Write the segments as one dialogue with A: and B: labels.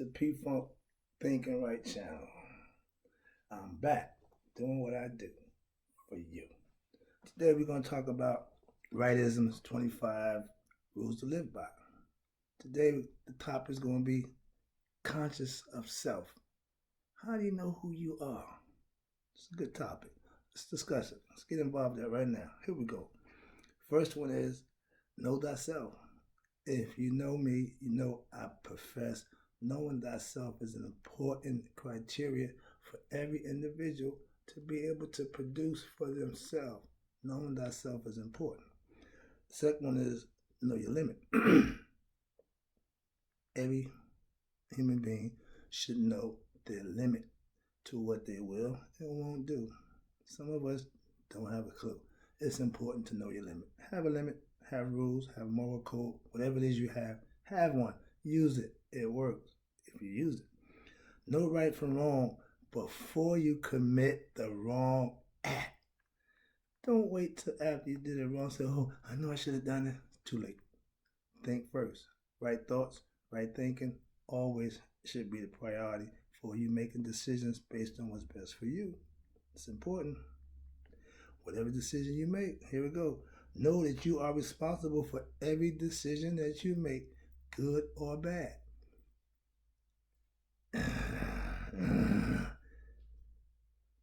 A: the PFUNK Think and Right channel. I'm back doing what I do for you. Today we're going to talk about Rightism's 25 rules to live by. Today the topic is going to be conscious of self. How do you know who you are? It's a good topic. Let's discuss it. Let's get involved in that right now. Here we go. First one is know thyself. If you know me, you know I profess knowing thyself is an important criteria for every individual to be able to produce for themselves. Knowing thyself is important. The second one is know your limit. Every human being should know their limit to what they will and won't do. Some of us don't have a clue. It's important to know your limit. Have a limit, have rules, have a moral code, whatever it is you have one. Use it. It works if you use it. Know right from wrong before you commit the wrong act. Don't wait till after you did it wrong. Say, oh, I know I should have done it. Too late. Think first. Right thoughts, right thinking always should be the priority for you making decisions based on what's best for you. It's important. Whatever decision you make, here we go. Know that you are responsible for every decision that you make, good or bad.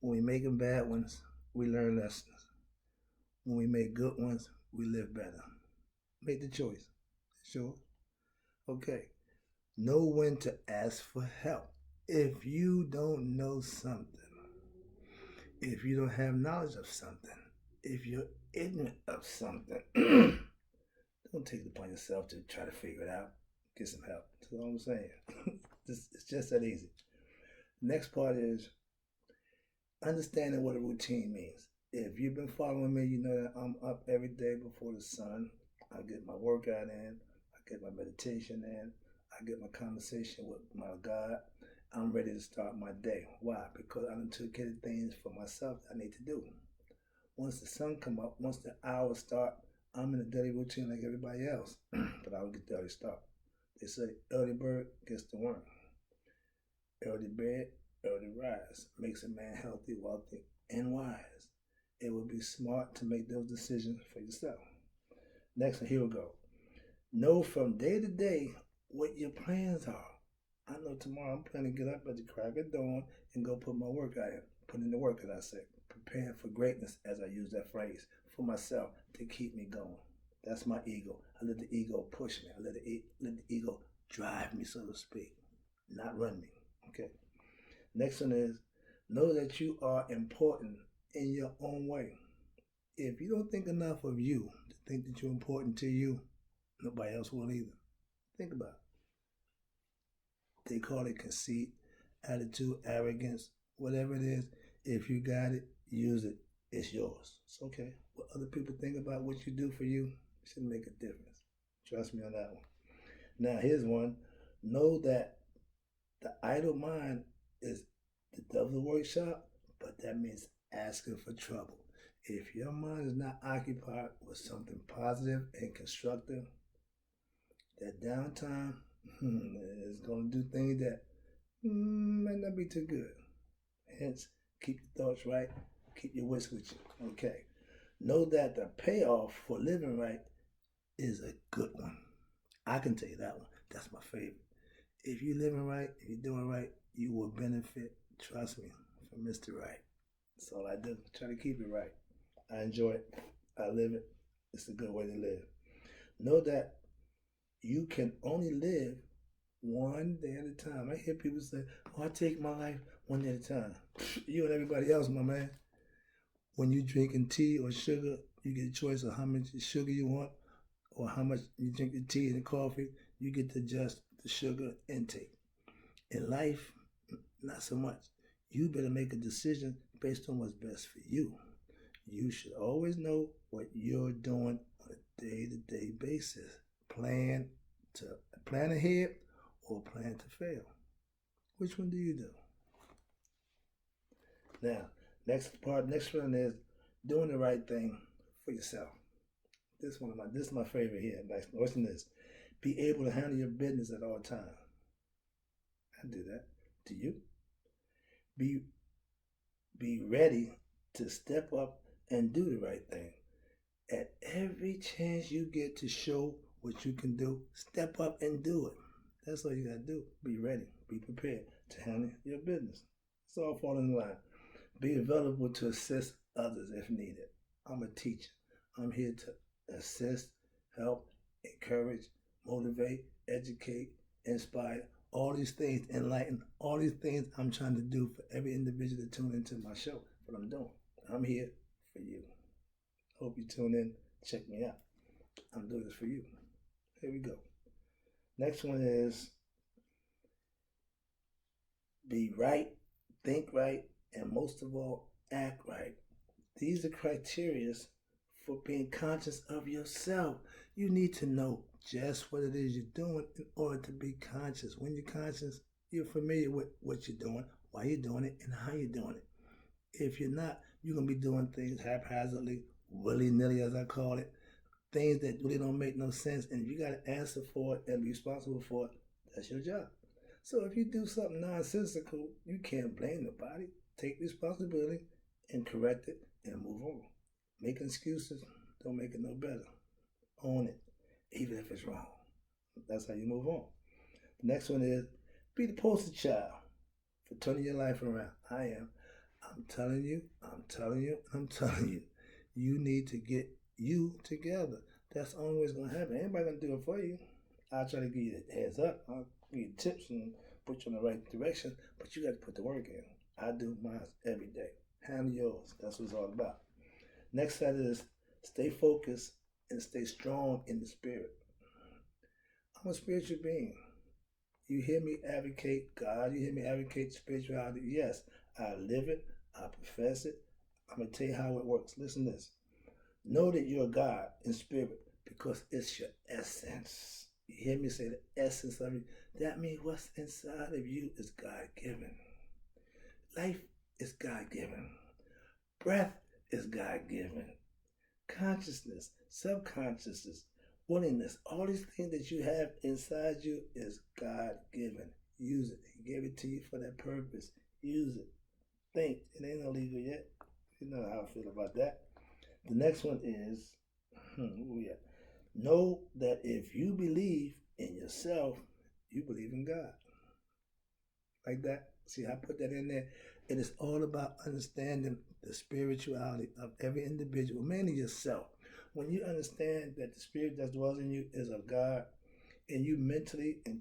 A: When we make bad ones, we learn lessons. When we make good ones, we live better. Make the choice. Sure. Okay. Know when to ask for help. If you don't know something, if you don't have knowledge of something, if you're ignorant of something, don't take it upon yourself to try to figure it out. Get some help. That's all I'm saying. It's just that easy. Next part is understanding what a routine means. If you've been following me, you know that I'm up every day before the sun. I get my workout in. I get my meditation in. I get my conversation with my God. I'm ready to start my day. Why? Because I done took care of things for myself that I need to do. Once the sun come up, once the hours start, I'm in a daily routine like everybody else. But I will get the early start. They say early bird gets the worm. Early bed, early rise makes a man healthy, wealthy, and wise. It would be smart to make those decisions for yourself. Next one, here we go. Know from day to day what your plans are. I know tomorrow I'm planning to get up at the crack of dawn and go put my workout in. Put in the work, as I say. Preparing for greatness, as I use that phrase, for myself to keep me going. That's my ego. I let the ego push me. I let the ego drive me, so to speak, not run me. Okay. Next one is know that you are important in your own way. If you don't think enough of you to think that you're important to you, nobody else will either. Think about it. They call it conceit, attitude, arrogance, whatever it is. If you got it, use it. It's yours. It's okay. What other people think about what you do for you shouldn't make a difference. Trust me on that one. Now, here's one. Know that the idle mind is the devil's workshop, but that means asking for trouble. If your mind is not occupied with something positive and constructive, that downtime is going to do things that might not be too good. Hence, keep your thoughts right, keep your wits with you. Okay. Know that the payoff for living right is a good one. I can tell you that one. That's my favorite. If you're living right, if you're doing right, you will benefit, trust me, from Mr. Right. That's all I do. Try to keep it right. I enjoy it. I live it. It's a good way to live. Know that you can only live one day at a time. I hear people say, oh, I take my life one day at a time. You and everybody else, my man. When you're drinking tea or sugar, you get a choice of how much sugar you want or how much you drink the tea and the coffee. You get to adjust the sugar intake. In life, not so much. You better make a decision based on what's best for you. You should always know what you're doing on a day-to-day basis. Plan ahead or plan to fail. Which one do you do? Now, next one is doing the right thing for yourself. This is my favorite here. Next, listen to this. Be able to handle your business at all times. I do that. Do you? Be be ready to step up and do the right thing. At every chance you get to show what you can do, step up and do it. That's all you gotta do. Be ready. Be prepared to handle your business. It's all falling in line. Be available to assist others if needed. I'm a teacher. I'm here to assist, help, encourage, motivate, educate, inspire, all these things, enlighten, all these things I'm trying to do for every individual to tune into my show. What I'm doing. I'm here for you. Hope you tune in. Check me out. I'm doing this for you. Here we go. Next one is be right, think right, and most of all, act right. These are criteria for being conscious of yourself. You need to know just what it is you're doing in order to be conscious. When you're conscious, you're familiar with what you're doing, why you're doing it, and how you're doing it. If you're not, you're going to be doing things haphazardly, willy-nilly as I call it, things that really don't make no sense, and if you got to answer for it and be responsible for it, that's your job. So if you do something nonsensical, you can't blame nobody. Take responsibility and correct it and move on. Making excuses don't make it no better. Own it, even if it's wrong. That's how you move on. The next one is be the poster child for turning your life around. I am. I'm telling you, you need to get you together. That's the only way it's going to happen. Anybody going to do it for you. I'll try to give you the heads up. I'll give you tips and put you in the right direction, but you got to put the work in. I do mine every day. Handle yours. That's what it's all about. Next set is stay focused and stay strong in the spirit. I'm a spiritual being. You hear me advocate God. You hear me advocate spirituality. Yes, I live it. I profess it. I'm going to tell you how it works. Listen to this. Know that you're God in spirit because it's your essence. You hear me say the essence of you? That means what's inside of you is God-given. Life is God-given. Breath is God-given. Consciousness, subconsciousness, willingness, all these things that you have inside you is God-given. Use it. He gave it to you for that purpose. Use it. Think. It ain't illegal yet. You know how I feel about that. The next one is, know that if you believe in yourself, you believe in God. Like that. See, I put that in there. It is all about understanding the spirituality of every individual, mainly yourself. When you understand that the spirit that dwells in you is of God, and you mentally and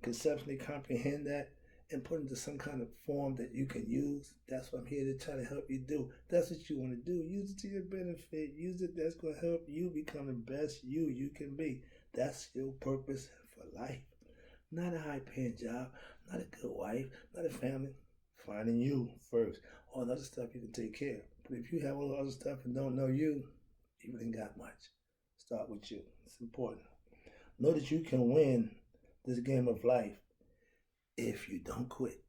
A: conceptually comprehend that and put it into some kind of form that you can use, that's what I'm here to try to help you do. That's what you want to do. Use it to your benefit. Use it. That's going to help you become the best you can be. That's your purpose for life. Not a high-paying job, not a good wife, not a family. Finding you first. All the other stuff you can take care of. But if you have all the other stuff and don't know you really ain't got much. Start with you. It's important. Know that you can win this game of life if you don't quit.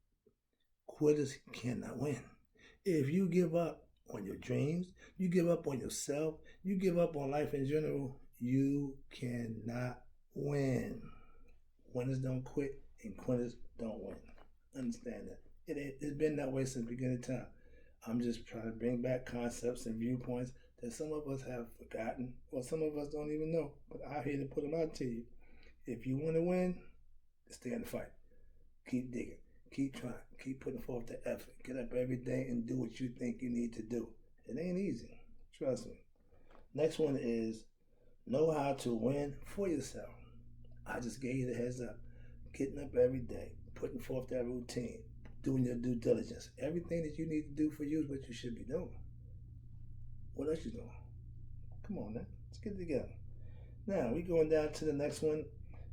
A: Quitters cannot win. If you give up on your dreams, you give up on yourself, you give up on life in general, you cannot win. Winners don't quit and quitters don't win. Understand that. It's been that way since the beginning of time. I'm just trying to bring back concepts and viewpoints that some of us have forgotten, or some of us don't even know, but I'm here to put them out to you. If you want to win, stay in the fight. Keep digging. Keep trying. Keep putting forth the effort. Get up every day and do what you think you need to do. It ain't easy. Trust me. Next one is know how to win for yourself. I just gave you the heads up. Getting up every day, putting forth that routine, doing your due diligence. Everything that you need to do for you is what you should be doing. What else you doing? Come on, man. Let's get it together. Now, we going down to the next one.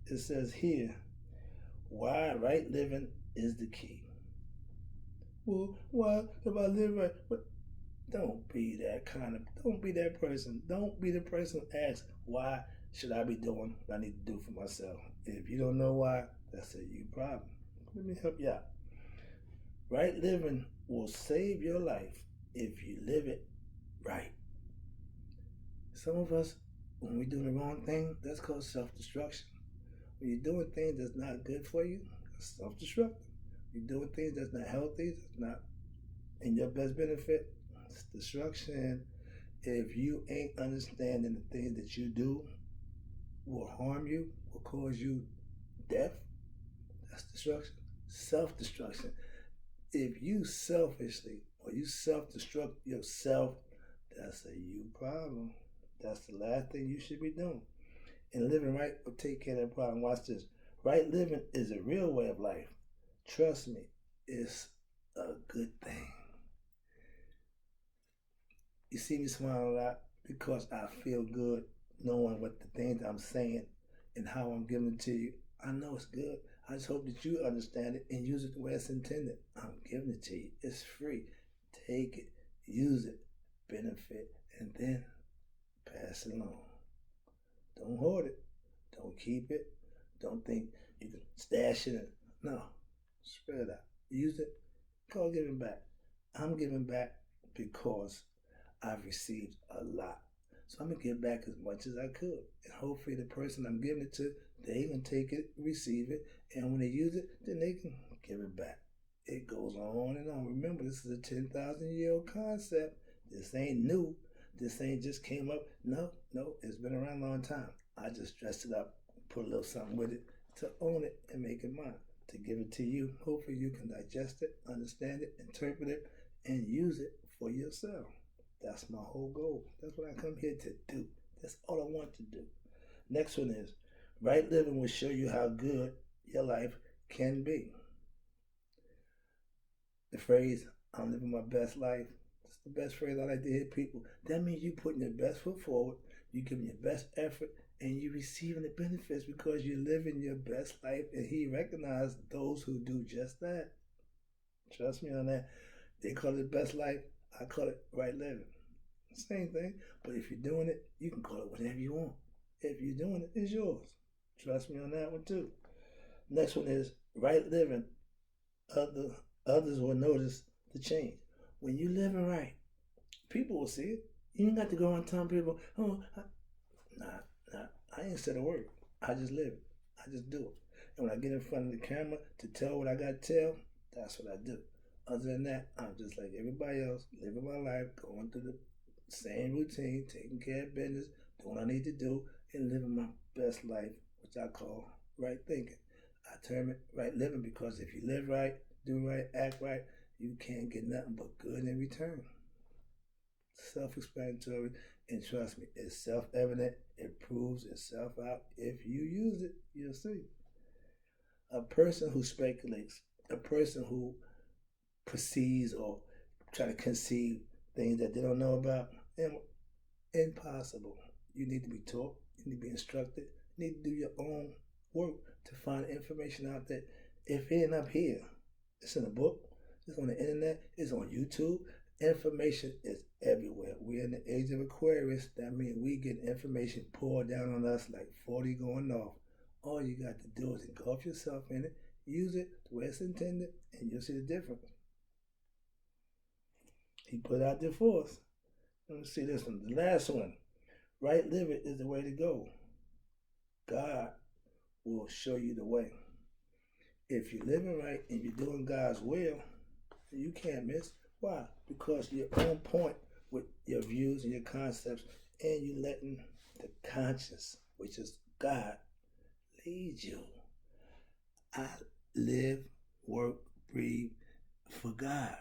A: It says here, why right living is the key. Well, why if I live right? But don't be that person. Don't be the person who asks, why should I be doing what I need to do for myself? If you don't know why, that's a you problem. Let me help you out. Right living will save your life if you live it right. Some of us, when we're doing the wrong thing, that's called self-destruction. When you're doing things that's not good for you, that's self-destructive. you're doing things that's not healthy, that's not in your best benefit, it's destruction. If you ain't understanding the things that you do will harm you, will cause you death, that's destruction. Self-destruction. If you selfishly or you self-destruct yourself, that's a you problem. That's the last thing you should be doing. And living right will take care of that problem. Watch this. Right living is a real way of life. Trust me, it's a good thing. You see me smile a lot because I feel good knowing what the things I'm saying and how I'm giving it to you. I know it's good. I just hope that you understand it and use it the way it's intended. I'm giving it to you. It's free. Take it, use it, benefit, and then pass it along. Don't hoard it. Don't keep it. Don't think you can stash it. No. Spread it out. Use it. Call giving back. I'm giving back because I've received a lot. So I'm going to give back as much as I could. And hopefully the person I'm giving it to, they can take it, receive it, and when they use it, then they can give it back. It goes on and on. Remember, this is a 10,000-year-old concept. This ain't new. This ain't just came up. No, it's been around a long time. I just dressed it up, put a little something with it to own it and make it mine, to give it to you. Hopefully you can digest it, understand it, interpret it, and use it for yourself. That's my whole goal. That's what I come here to do. That's all I want to do. Next one is, right living will show you how good your life can be. The phrase, I'm living my best life, that's the best phrase I like to hear people. That means you putting your best foot forward, you giving your best effort, and you receiving the benefits because you're living your best life, and he recognized those who do just that. Trust me on that. They call it best life. I call it right living. Same thing. But if you're doing it, you can call it whatever you want. If you're doing it, it's yours. Trust me on that one too. Next one is right living. Others will notice the change. When you living right, people will see it. You ain't got to go around telling people, I ain't said a word. I just live it. I just do it. And when I get in front of the camera to tell what I got to tell, that's what I do. Other than that, I'm just like everybody else, living my life, going through the same routine, taking care of business, doing what I need to do, and living my best life, which I call right thinking. I term it right living because if you live right, do right, act right, you can't get nothing but good in return. Self-explanatory, and trust me, it's self-evident. It proves itself out. If you use it, you'll see. A person who speculates, a person who perceives or try to conceive things that they don't know about, impossible. You need to be taught, you need to be instructed, you need to do your own work to find information out there. If it ain't up here, it's in a book, it's on the internet, it's on YouTube. Information is everywhere. We're in the age of Aquarius. That means we get information poured down on us like 40 going off. All you got to do is engulf yourself in it, use it the way it's intended, and you'll see the difference. He put out there for us. Let me see this one. The last one. Right living is the way to go. God will show you the way. If you're living right and you're doing God's will, you can't miss. Why? Because you're on point with your views and your concepts, and you're letting the conscience, which is God, lead you. I live, work, breathe for God,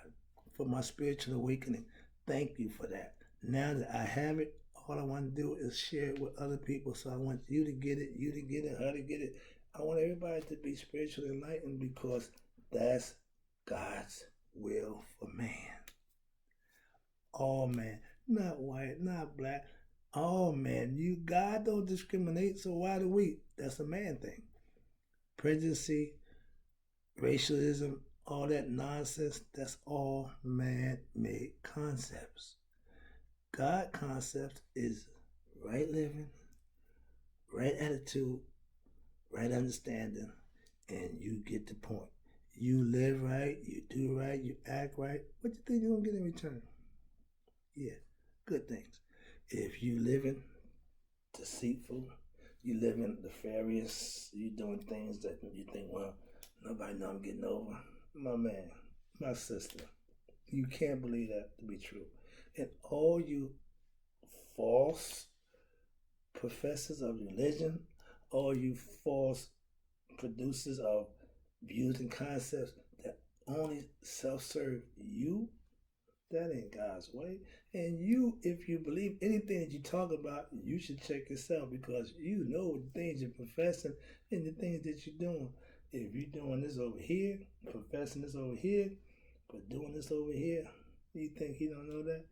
A: for my spiritual awakening. Thank you for that. Now that I have it, all I want to do is share it with other people. So I want you to get it, her to get it. I want everybody to be spiritually enlightened because that's God's will for man. All man, not white, not black, all man. God don't discriminate, so why do we? That's a man thing. Prejudice, racialism, all that nonsense, that's all man-made concepts. God concepts is right living, right attitude, right understanding, and you get the point. You live right, you do right, you act right. What do you think you're going to get in return? Yeah, good things. If you living deceitful, you living nefarious, you doing things that you think, well, nobody know I'm getting over. my man, my sister, you can't believe that to be true. And all you false professors of religion, all you false producers of views and concepts that only self-serve you, that ain't God's way. And you, if you believe anything that you talk about, you should check yourself because you know the things you're professing and the things that you're doing. If you're doing this over here, professing this over here, but doing this over here, you think he don't know that?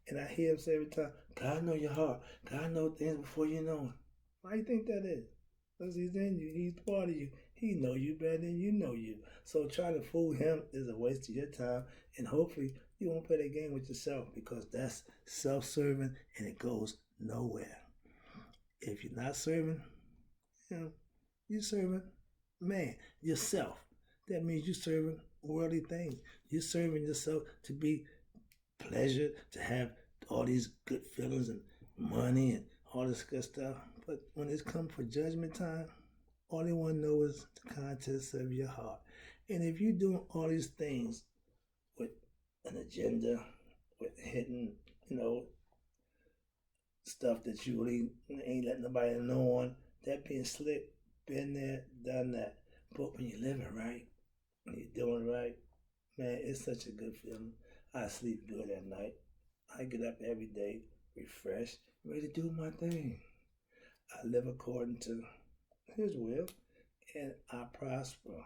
A: And I hear him say every time, God know your heart. God know things before you know them. Why do you think that is? Because he's in you. He's part of you. He know you better than you know you. So trying to fool him is a waste of your time. And hopefully you won't play that game with yourself because that's self-serving and it goes nowhere. If you're not serving, you know, you're serving man, yourself. That means you're serving worldly things. You're serving yourself to be pleasure, to have all these good feelings and money and all this good stuff. But when it's come for judgment time, all they want to know is the contents of your heart. And if you're doing all these things with an agenda, with hitting, stuff that you really ain't letting nobody know on, that being slick, been there, done that. But when you're living right, when you're doing right, man, it's such a good feeling. I sleep good at night. I get up every day refreshed, ready to do my thing. I live according to His will, and I prosper.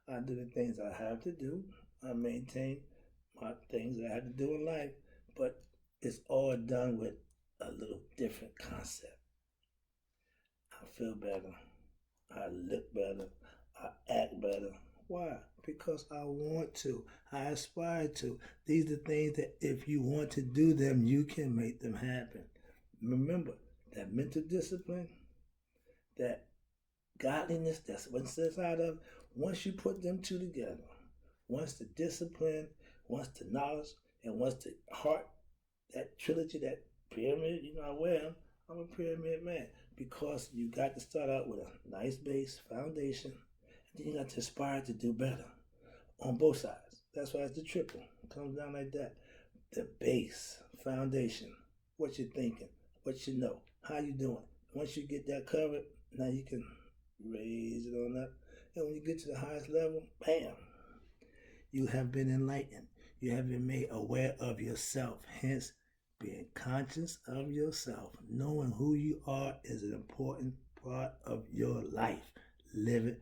A: I do the things I have to do. I maintain my things I have to do in life, but it's all done with a little different concept. I feel better. I look better. I act better. Why? Because I want to. I aspire to. These are things that if you want to do them, you can make them happen. Remember, that mental discipline, that godliness, that's what's inside of, once you put them two together, once the discipline, once the knowledge, and once the heart, that trilogy, that pyramid, I wear them. I'm a pyramid man because you got to start out with a nice base foundation, and then you got to aspire to do better on both sides. That's why it's the triple. It comes down like that. The base foundation, what you're thinking, what you know, how you doing. Once you get that covered, now you can raise it on up. And when you get to the highest level, bam, you have been enlightened. You have been made aware of yourself. Hence, being conscious of yourself, knowing who you are is an important part of your life. Live it